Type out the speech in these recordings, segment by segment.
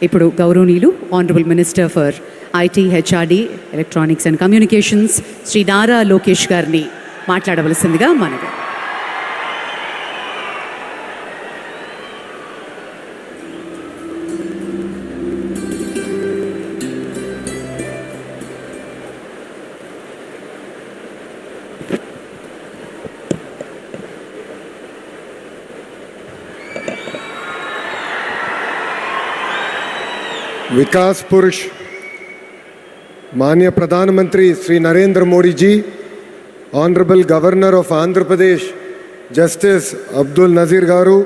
ఇప్పుడు గౌరవనీయులు honourable minister for IT, HRD, electronics and communications Shri Nara Lokesh గారిని మాట్లాడవలసిందిగా మనవి. विकास पुरुष माननीय प्रधानमंत्री Shri Narendra Modi ji, honourable governor of Andhra Pradesh justice Abdul Nazeer garu,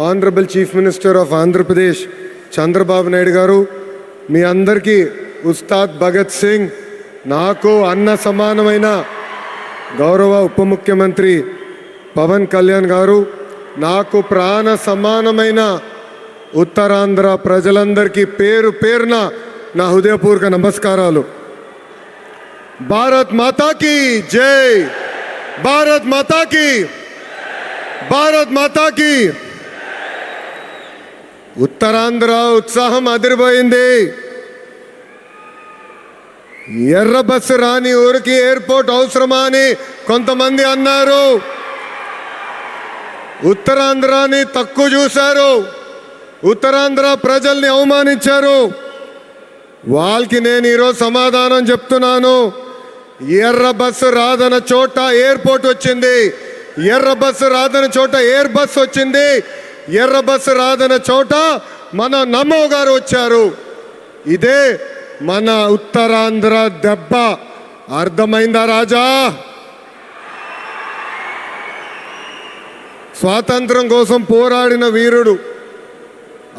honourable chief minister of Andhra Pradesh Chandrababu Naidu garu, మీ అందరికీ ఉస్తాద్ భగత్ సింగ్, నాకు అన్న సమానమైన గౌరవ ఉప ముఖ్యమంత్రి పవన్ కళ్యాణ్ గారు, నాకు ప్రాణ సమానమైన ఉత్తరాంధ్ర ప్రజలందరికీ పేరు పేరున నా హృదయపూర్వక నమస్కారాలు. భారత్ మాతాకి జై, భారత్ మాతాకి, భారత్ మాతాకి. ఉత్తరాంధ్ర ఉత్సాహం అదిరిపోయింది. ఎర్ర బస్సు రాని ఊరికి ఎయిర్పోర్ట్ అవసరమా అని కొంతమంది అన్నారు. ఉత్తరాంధ్రాని తక్కువ చూశారు, ఉత్తరాంధ్ర ప్రజల్ని అవమానించారు. వాళ్ళకి నేను ఈరోజు సమాధానం చెప్తున్నాను. ఎర్ర బస్సు రాదన్న చోట ఎయిర్పోర్ట్ వచ్చింది, ఎర్ర బస్సు రాదన్న చోట ఎయిర్ బస్ వచ్చింది, ఎర్ర బస్సు రాదన్న చోట మన నమో గారు వచ్చారు. ఇదే మన ఉత్తరాంధ్ర దెబ్బ. అర్థమైందా రాజా? స్వాతంత్రం కోసం పోరాడిన వీరుడు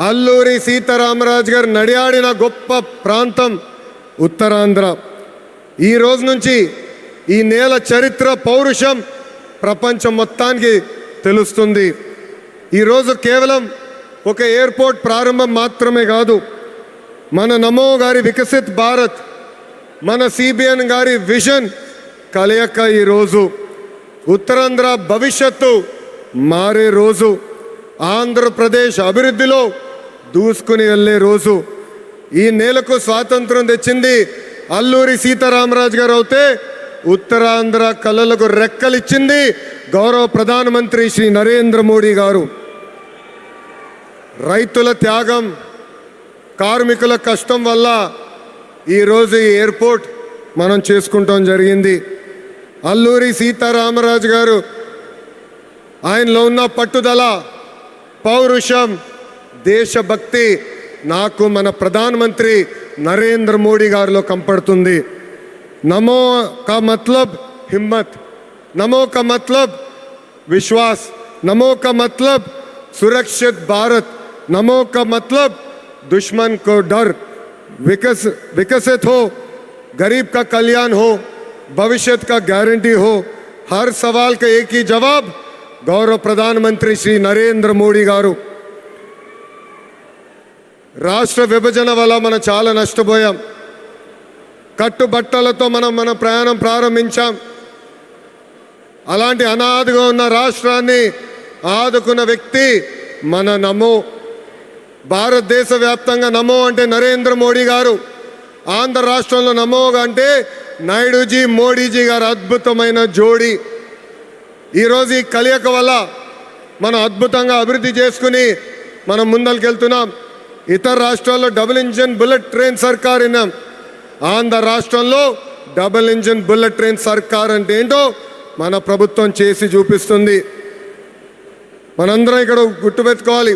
అల్లూరి సీతారామరాజు గారు నడియాడిన గొప్ప ప్రాంతం ఉత్తరాంధ్ర. ఈ రోజు నుంచి ఈ నేల చరిత్ర, పౌరుషం ప్రపంచం మొత్తానికి తెలుస్తుంది. ఈరోజు కేవలం ఒక ఎయిర్పోర్ట్ ప్రారంభం మాత్రమే కాదు, మన నమో గారి వికసిత్ భారత్, మన సిబిఎన్ గారి విజన్ కలయిక ఈరోజు ఉత్తరాంధ్ర భవిష్యత్తు మారే రోజు, ఆంధ్రప్రదేశ్ అభివృద్ధిలో దూసుకుని వెళ్ళే రోజు. ఈ నేలకు స్వాతంత్రం తెచ్చింది అల్లూరి సీతారామరాజు గారు అవుతే, ఉత్తరాంధ్ర కళలకు రెక్కలిచ్చింది గౌరవ ప్రధానమంత్రి శ్రీ నరేంద్ర మోడీ గారు. రైతుల త్యాగం, కార్మికుల కష్టం వల్ల ఈరోజు ఈ ఎయిర్పోర్ట్ మనం చేసుకుంటాం జరిగింది. అల్లూరి సీతారామరాజు గారు ఆయనలో ఉన్న పట్టుదల, పౌరుషం, దేశభక్తి నాకు మన ప్రధానమంత్రి నరేంద్ర మోడీ గారిలో కంపడుతుంది. నమో కా మతలబ్ హిమ్మత్, నమో కా మతలబ్ విశ్వాస్, నమో కా మతలబ్ సురక్షిत भारत, नमो का मतलब दुश्मन को डर, विकसित हो, गरीब का कल्याण हो, भविष्य का गारंटी हो. हर सवाल का एक ही जवाब गौरव प्रधानमंत्री श्री नरेंद्र मोदी गारू. రాష్ట్ర విభజన వల్ల మనం చాలా నష్టపోయాం. కట్టుబట్టలతో మన ప్రయాణం ప్రారంభించాం. అలాంటి అనాథగా ఉన్న రాష్ట్రాన్ని ఆదుకున్న వ్యక్తి మన నమో. భారతదేశ వ్యాప్తంగా నమో అంటే నరేంద్ర మోడీ గారు, ఆంధ్ర రాష్ట్రంలో నమో అంటే నాయుడుజీ, మోడీజీ గారు అద్భుతమైన జోడీ. ఈరోజు ఈ కలయిక వల్ల మనం అద్భుతంగా అభివృద్ధి చేసుకుని మనం ముందరికెళ్తున్నాం. ఇతర రాష్ట్రాల్లో డబుల్ ఇంజిన్ బుల్లెట్ ట్రైన్ సర్కార్ విన్నాం. ఆంధ్ర రాష్ట్రంలో డబుల్ ఇంజిన్ బుల్లెట్ ట్రైన్ సర్కార్ అంటే ఏంటో మన ప్రభుత్వం చేసి చూపిస్తుంది. మనందరం ఇక్కడ గుర్తుపెట్టుకోవాలి,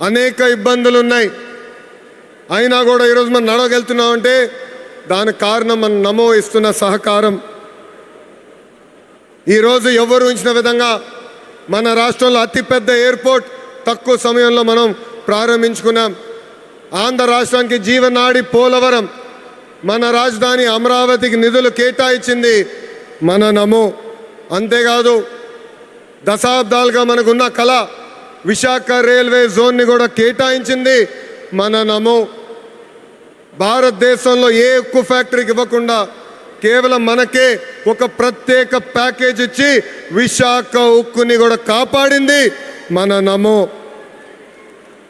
అనేక ఇబ్బందులు ఉన్నాయి, అయినా కూడా ఈరోజు మనం నడవగలుగుతున్నామంటే దానికి కారణం మన నమో ఇస్తున్న సహకారం. ఈరోజు ఎవరు ఉంచిన విధంగా మన రాష్ట్రంలో అతిపెద్ద ఎయిర్పోర్ట్ తక్కువ సమయంలో మనం ప్రారంభించుకున్నాం. ఆంధ్ర రాష్ట్రానికి జీవనాడి పోలవరం, మన రాజధాని అమరావతికి నిధులు కేటాయించింది మన నమో. అంతేకాదు దశాబ్దాలుగా మనకున్న కళ విశాఖ రైల్వే జోన్ని కూడా కేటాయించింది మన నమో. భారతదేశంలో ఏ ఉక్కు ఫ్యాక్టరీకి ఇవ్వకుండా కేవలం మనకే ఒక ప్రత్యేక ప్యాకేజ్ ఇచ్చి విశాఖ ఉక్కుని కూడా కాపాడింది మన నమో.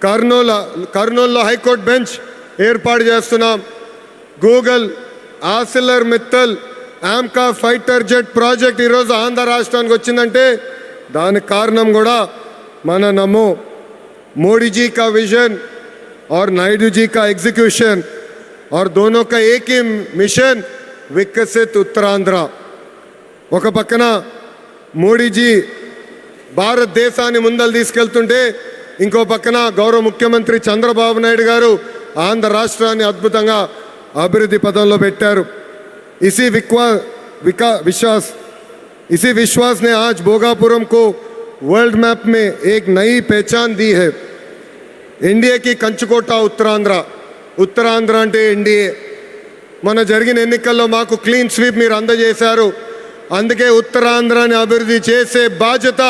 కర్నూలులో హైకోర్టు బెంచ్ ఏర్పాటు చేస్తున్నాం. Google, ఆసిలర్ Mittal, AMCA fighter jet project ఈరోజు ఆంధ్ర రాష్ట్రానికి వచ్చిందంటే దానికి కారణం కూడా మన నమో मोदी जी का विजन और नायडू जी का एग्जीक्यूशन और दोनों का एक ही मिशन विकसित उत्तरांध्र. ఒక పక్కన మోడీజీ భారతదేశాన్ని ముందలు తీసుకెళ్తుంటే ఇంకో పక్కన గౌరవ ముఖ్యమంత్రి చంద్రబాబు నాయుడు గారు ఆంధ్ర రాష్ట్రాన్ని అద్భుతంగా అభివృద్ధి పదంలో పెట్టారు. इसी विश्वास ने आज भोगापुरम को वर्ल्ड मैप में एक नई पहचान दी है. एनडीए की कंचकोट उत्तरांध्र అంటే ఎన్డీఏ. మన జరిగిన ఎన్నికల్లో మాకు క్లీన్ స్వీప్ మీరు అందజేశారు. అందుకే ఉత్తరాంధ్రాని అభివృద్ధి చేసే బాధ్యత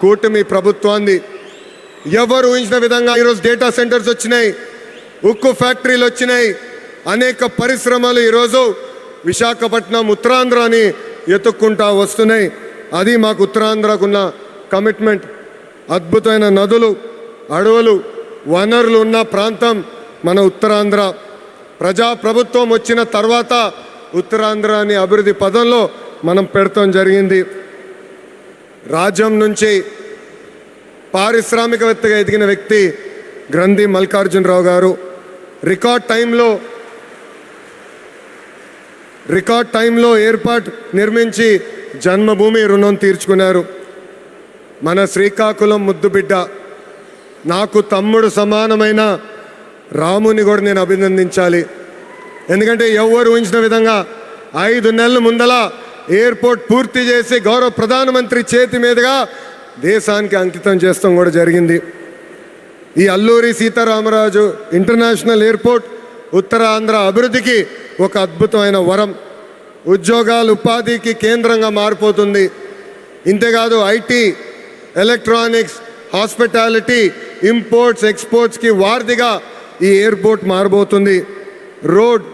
కూటమి ప్రభుత్వాన్ని. ఎవరు ఊహించిన విధంగా ఈరోజు డేటా సెంటర్స్ వచ్చినాయి, ఉక్కు ఫ్యాక్టరీలు వచ్చినాయి, అనేక పరిశ్రమలు ఈరోజు విశాఖపట్నం ఉత్తరాంధ్రాని ఎత్తుక్కుంటా వస్తున్నాయి. అది మాకు ఉత్తరాంధ్రకున్న కమిట్మెంట్. అద్భుతమైన నదులు, అడవులు, వనరులు ఉన్న ప్రాంతం మన ఉత్తరాంధ్ర. ప్రజాప్రభుత్వం వచ్చిన తర్వాత ఉత్తరాంధ్రాని అభివృద్ధి పదంలో మనం పెడతాం జరిగింది. రాజ్యం నుంచి పారిశ్రామికవేత్తగా ఎదిగిన వ్యక్తి గ్రంథి మల్లికార్జునరావు గారు రికార్డ్ టైంలో ఏర్పాటు నిర్మించి జన్మభూమి రుణం తీర్చుకున్నారు. మన శ్రీకాకుళం ముద్దుబిడ్డ, నాకు తమ్ముడు సమానమైన రాముని కూడా నేను అభినందించాలి. ఎందుకంటే ఎవరు ఊహించిన విధంగా 5 నెలల ముందల ఎయిర్పోర్ట్ పూర్తి చేసి గౌరవ ప్రధానమంత్రి చేతి మీదుగా దేశానికి అంకితం చేస్తాం కూడా జరిగింది. ఈ అల్లూరి సీతారామరాజు ఇంటర్నేషనల్ ఎయిర్పోర్ట్ ఉత్తరాంధ్ర అభివృద్ధికి ఒక అద్భుతమైన వరం. ఉద్యోగాలు, ఉపాధికి కేంద్రంగా మారిపోతుంది. ఇంతేకాదు ఐటీ, ఎలక్ట్రానిక్స్, హాస్పిటాలిటీ, ఇంపోర్ట్స్, ఎక్స్పోర్ట్స్కి వారధిగా ఈ ఎయిర్పోర్ట్ మారబోతుంది. Road,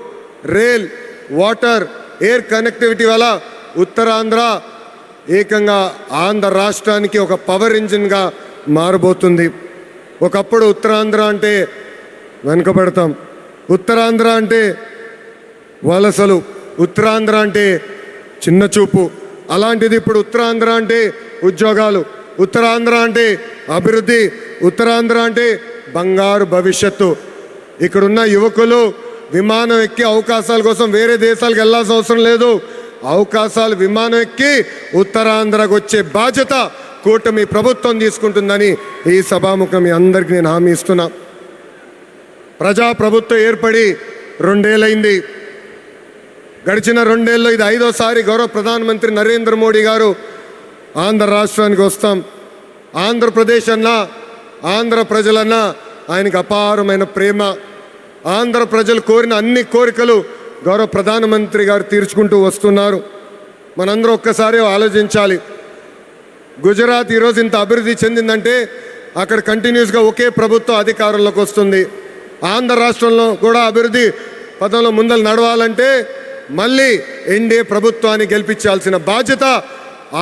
rail, water, air connectivity వల్ల ఉత్తరాంధ్ర ఏకంగా ఆంధ్ర రాష్ట్రానికి ఒక పవర్ ఇంజిన్గా మారబోతుంది. ఒకప్పుడు ఉత్తరాంధ్ర అంటే వెనుకబడతాం, ఉత్తరాంధ్ర అంటే వలసలు, ఉత్తరాంధ్ర అంటే చిన్న చూపు. అలాంటిది ఇప్పుడు ఉత్తరాంధ్ర అంటే ఉద్యోగాలు, ఉత్తరాంధ్ర అంటే అభివృద్ధి, ఉత్తరాంధ్ర అంటే బంగారు భవిష్యత్తు. ఇక్కడున్న యువకులు విమానం ఎక్కి అవకాశాల కోసం వేరే దేశాలకు వెళ్ళాల్సిన అవసరం లేదు. అవకాశాలు విమానం ఎక్కి ఉత్తరాంధ్రకు వచ్చే బాధ్యత కూటమి ప్రభుత్వం తీసుకుంటుందని ఈ సభాముఖం మీ అందరికీ నేను హామీ ఇస్తున్నా. ప్రజాప్రభుత్వం ఏర్పడి 2 ఏళ్ళైంది. గడిచిన 2 ఏళ్ళలో ఇది 5వ గౌరవ ప్రధానమంత్రి నరేంద్ర మోడీ గారు ఆంధ్ర రాష్ట్రానికి వస్తాం. ఆంధ్రప్రదేశ్ అన్నా, ఆంధ్ర ప్రజలన్నా ఆయనకు అపారమైన ప్రేమ. ఆంధ్ర ప్రజలు కోరిన అన్ని కోరికలు గౌరవ ప్రధానమంత్రి గారు తీర్చుకుంటూ వస్తున్నారు. మనందరూ ఒక్కసారి ఆలోచించాలి. గుజరాత్ ఈరోజు ఇంత అభివృద్ధి చెందిందంటే అక్కడ కంటిన్యూస్గా ఒకే ప్రభుత్వం అధికారంలోకి వస్తుంది. ఆంధ్ర రాష్ట్రంలో కూడా అభివృద్ధి పదంలో ముందలు నడవాలంటే మళ్ళీ ఎన్డీఏ ప్రభుత్వాన్ని గెలిపించాల్సిన బాధ్యత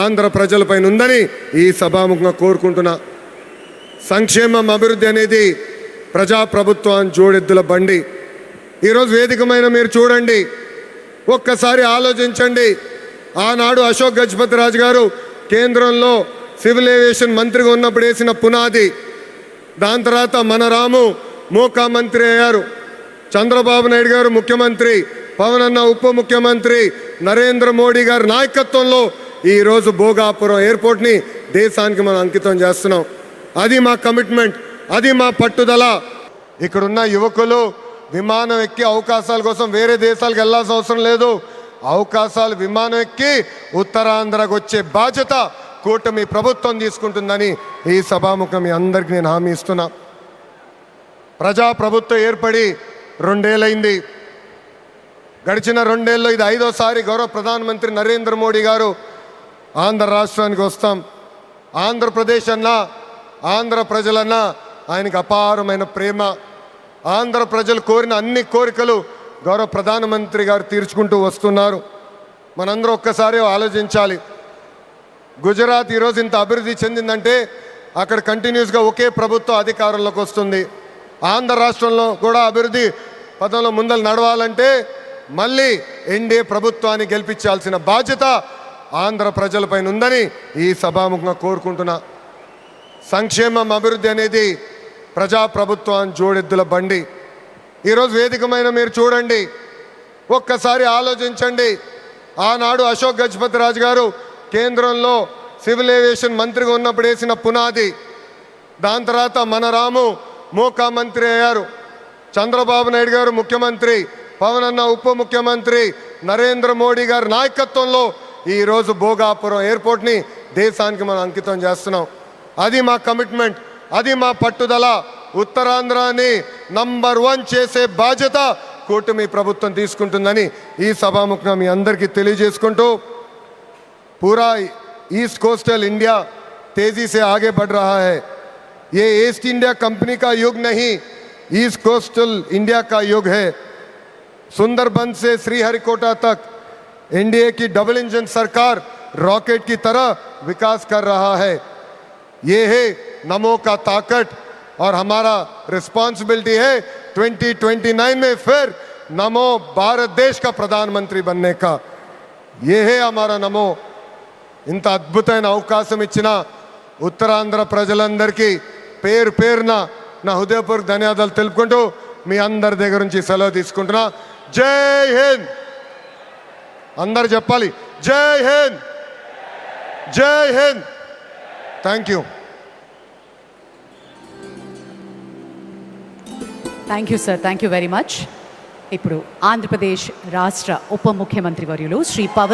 ఆంధ్ర ప్రజలపైన ఉందని ఈ సభాముఖంగా కోరుకుంటున్నా. సంక్షేమం, అభివృద్ధి అనేది ప్రజాప్రభుత్వాన్ని జోడెద్దుల బండి. ఈరోజు వేదికమైన మీరు చూడండి, ఒక్కసారి ఆలోచించండి. ఆనాడు అశోక్ గజపతి రాజు గారు కేంద్రంలో సివిల్ ఏవియేషన్ మంత్రిగా ఉన్నప్పుడు వేసిన పునాది. దాని తర్వాత మన రాము మోకా మంత్రి అయ్యారు, చంద్రబాబు నాయుడు గారు ముఖ్యమంత్రి, పవన్ అన్న ఉప ముఖ్యమంత్రి, నరేంద్ర మోడీ గారి నాయకత్వంలో ఈరోజు భోగాపురం ఎయిర్పోర్ట్ని దేశానికి మనం అంకితం చేస్తున్నాం. అది మా కమిట్మెంట్, అది మా పట్టుదల. ఇక్కడున్న యువకులు విమానం ఎక్కి అవకాశాల కోసం వేరే దేశాలకు వెళ్ళాల్సిన అవసరం లేదు. అవకాశాలు విమానం ఎక్కి ఉత్తరాంధ్రకు వచ్చే బాధ్యత కూటమి ప్రభుత్వం తీసుకుంటుందని ఈ సభాముఖం మీ అందరికీ నేను హామీ ఇస్తున్నా. ప్రజాప్రభుత్వం ఏర్పడి 2 ఏళ్ళైంది. గడిచిన 2 ఏళ్ళలో ఇది 5వ గౌరవ ప్రధానమంత్రి నరేంద్ర మోడీ గారు ఆంధ్ర రాష్ట్రానికి వస్తాం. ఆంధ్రప్రదేశ్ అన్నా, ఆంధ్ర ప్రజలన్నా ఆయనకు అపారమైన ప్రేమ. ఆంధ్ర ప్రజలు కోరిన అన్ని కోరికలు గౌరవ ప్రధానమంత్రి గారు తీర్చుకుంటూ వస్తున్నారు. మనందరూ ఒక్కసారి ఆలోచించాలి. గుజరాత్ ఈరోజు ఇంత అభివృద్ధి చెందిందంటే అక్కడ కంటిన్యూస్గా ఒకే ప్రభుత్వం అధికారంలోకి వస్తుంది. ఆంధ్ర రాష్ట్రంలో కూడా అభివృద్ధి పథంలో ముందలు నడవాలంటే మళ్ళీ ఎన్డీఏ ప్రభుత్వాన్ని గెలిపించాల్సిన బాధ్యత ఆంధ్ర ప్రజలపైన ఉందని ఈ సభాముఖంగా కోరుకుంటున్నా. సంక్షేమం అభివృద్ధి అనేది ప్రజాప్రభుత్వం జోడెద్దుల బండి. ఈరోజు వేదికమైన మీరు చూడండి, ఒక్కసారి ఆలోచించండి. ఆనాడు అశోక్ గజపతి రాజు గారు కేంద్రంలో సివిల్ ఏవియేషన్ మంత్రిగా ఉన్నప్పుడు వేసిన పునాది. దాని తర్వాత మన రాము మోకా మంత్రి అయ్యారు, చంద్రబాబు నాయుడు గారు ముఖ్యమంత్రి, పవన్ అన్న ఉప ముఖ్యమంత్రి, నరేంద్ర మోడీ గారి నాయకత్వంలో ఈరోజు భోగాపురం ఎయిర్పోర్ట్ని దేశానికి మనం అంకితం చేస్తున్నాం. అది మా కమిట్మెంట్, అది మా పట్టుదల. ఉత్తరాంధ్రాని నంబర్ 1 చేసే బాధ్యత కూటమి ప్రభుత్వం తీసుకుంటుందని ఈ సభాముఖంగా మీ అందరికీ తెలియజేసుకుంటూ, पूरा ईस्ट कोस्टल इंडिया तेजी से आगे बढ़ रहा है. ये ईस्ट इंडिया कंपनी का युग नहीं, ईस्ट कोस्टल इंडिया का युग है. सुंदरबन से श्रीहरिकोटा तक एनडीए की डबल इंजन सरकार रॉकेट की तरह विकास कर रहा है. ये है नमो का ताकत और हमारा रिस्पॉन्सिबिलिटी है 2029 में फिर नमो भारत देश का प्रधानमंत्री बनने का. ये है हमारा नमो. ఇంత అద్భుతమైన అవకాశం ఇచ్చిన ఉత్తరాంధ్ర ప్రజలందరికీ పేరు పేరున నా హృదయపూర్వక ధన్యవాదాలు తెలుపుకుంటూ మీ అందరి దగ్గర నుంచి సెలవు తీసుకుంటున్నా. జై హింద్. అందరు చెప్పాలి, జై హింద్, జై Hind. Thank you. Thank you sir, thank you very much. ఇప్పుడు ఆంధ్రప్రదేశ్ రాష్ట్ర ఉప ముఖ్యమంత్రి వర్యులు శ్రీ పవన్